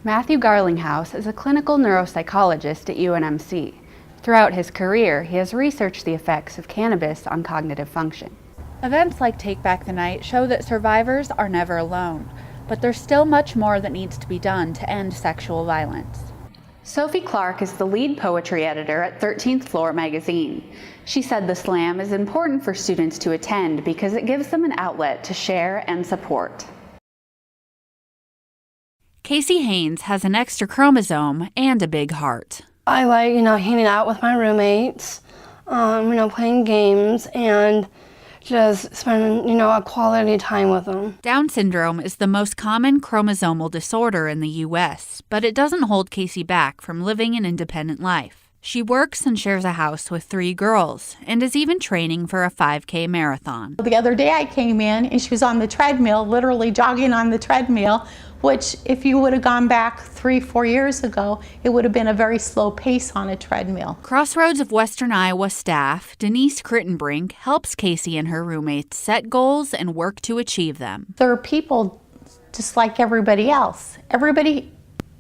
Matthew Garlinghouse is a clinical neuropsychologist at UNMC. Throughout his career, he has researched the effects of cannabis on cognitive function. Events like Take Back the Night show that survivors are never alone, but there's still much more that needs to be done to end sexual violence. Sophie Clark is the lead poetry editor at 13th Floor magazine. She said the slam is important for students to attend because it gives them an outlet to share and support. Casey Haynes has an extra chromosome and a big heart. I like, hanging out with my roommates, playing games and just spending, a quality time with them. Down syndrome is the most common chromosomal disorder in the U.S., but it doesn't hold Casey back from living an independent life. She works and shares a house with 3 girls and is even training for a 5K marathon. The other day I came in and she was on the treadmill, literally jogging on the treadmill, which if you would have gone back 3-4 years ago, it would have been a very slow pace on a treadmill. Crossroads of Western Iowa staff, Denise Crittenbrink, helps Casey and her roommates set goals and work to achieve them. There are people just like everybody else. Everybody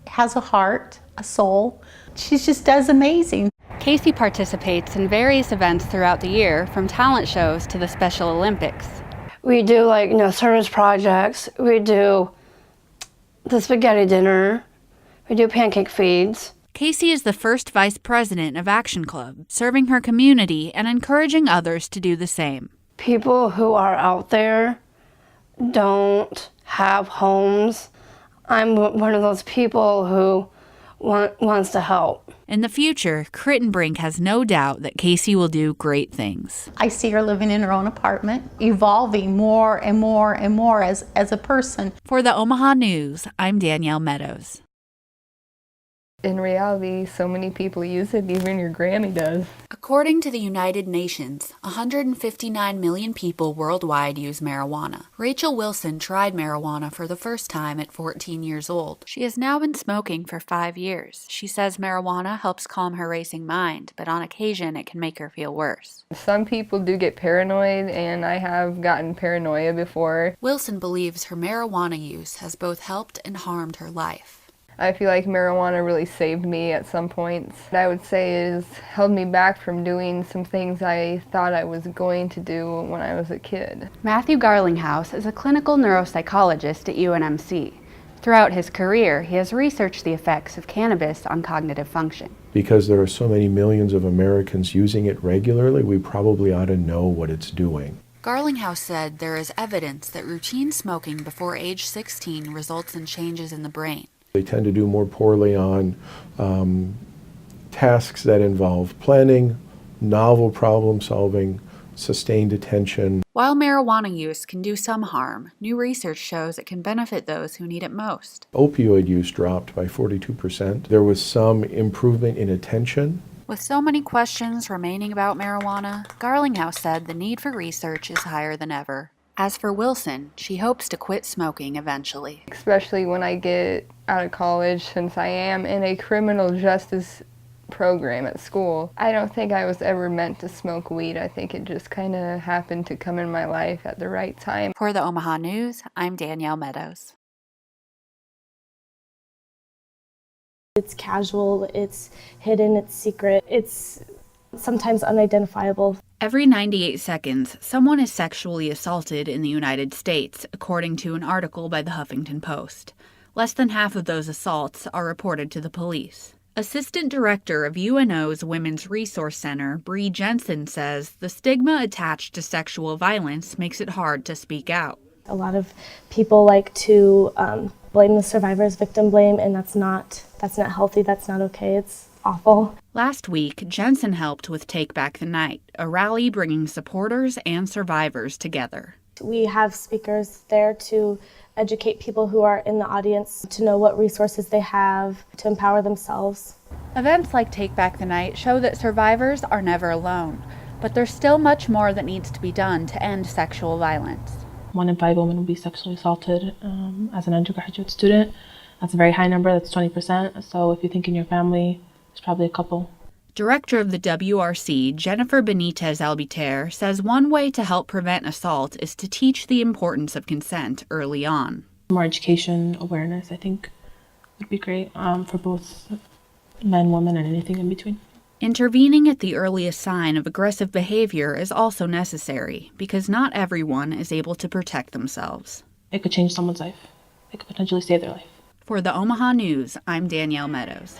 has a heart, a soul. She just does amazing. Casey participates in various events throughout the year, from talent shows to the Special Olympics. We do service projects. We do the spaghetti dinner. We do pancake feeds. Casey is the first vice president of Action Club, serving her community and encouraging others to do the same. People who are out there don't have homes. I'm one of those people who wants to help. In the future, Crittenbrink has no doubt that Casey will do great things. I see her living in her own apartment, evolving more and more and more as a person. For the Omaha News, I'm Danielle Meadows. In reality, so many people use it, even your granny does. According to the United Nations, 159 million people worldwide use marijuana. Rachel Wilson tried marijuana for the first time at 14 years old. She has now been smoking for 5 years. She says marijuana helps calm her racing mind, but on occasion it can make her feel worse. Some people do get paranoid, and I have gotten paranoia before. Wilson believes her marijuana use has both helped and harmed her life. I feel like marijuana really saved me at some points. What I would say is held me back from doing some things I thought I was going to do when I was a kid. Matthew Garlinghouse is a clinical neuropsychologist at UNMC. Throughout his career, he has researched the effects of cannabis on cognitive function. Because there are so many millions of Americans using it regularly, we probably ought to know what it's doing. Garlinghouse said there is evidence that routine smoking before age 16 results in changes in the brain. They tend to do more poorly on tasks that involve planning, novel problem solving, sustained attention. While marijuana use can do some harm, new research shows it can benefit those who need it most. Opioid use dropped by 42%. There was some improvement in attention. With so many questions remaining about marijuana, Garlinghouse said the need for research is higher than ever. As for Wilson, she hopes to quit smoking eventually. Especially when I get out of college, since I am in a criminal justice program at school. I don't think I was ever meant to smoke weed. I think it just kind of happened to come in my life at the right time. For the Omaha News, I'm Danielle Meadows. It's casual, it's hidden, it's secret, it's sometimes unidentifiable. Every 98 seconds, someone is sexually assaulted in the United States, according to an article by the Huffington Post. Less than half of those assaults are reported to the police. Assistant Director of UNO's Women's Resource Center, Bree Jensen, says the stigma attached to sexual violence makes it hard to speak out. A lot of people like to blame the survivors, victim blame, and that's not healthy, that's not okay, it's awful. Last week, Jensen helped with Take Back the Night, a rally bringing supporters and survivors together. We have speakers there to educate people who are in the audience to know what resources they have to empower themselves. Events like Take Back the Night show that survivors are never alone, but there's still much more that needs to be done to end sexual violence. 1 in 5 women will be sexually assaulted as an undergraduate student. That's a very high number, that's 20%. So if you think in your family, there's probably a couple. Director of the WRC, Jennifer Benitez Albiter, says one way to help prevent assault is to teach the importance of consent early on. More education, awareness. I think would be great for both men, women, and anything in between. Intervening at the earliest sign of aggressive behavior is also necessary because not everyone is able to protect themselves. It could change someone's life. It could potentially save their life. For the Omaha News, I'm Danielle Meadows.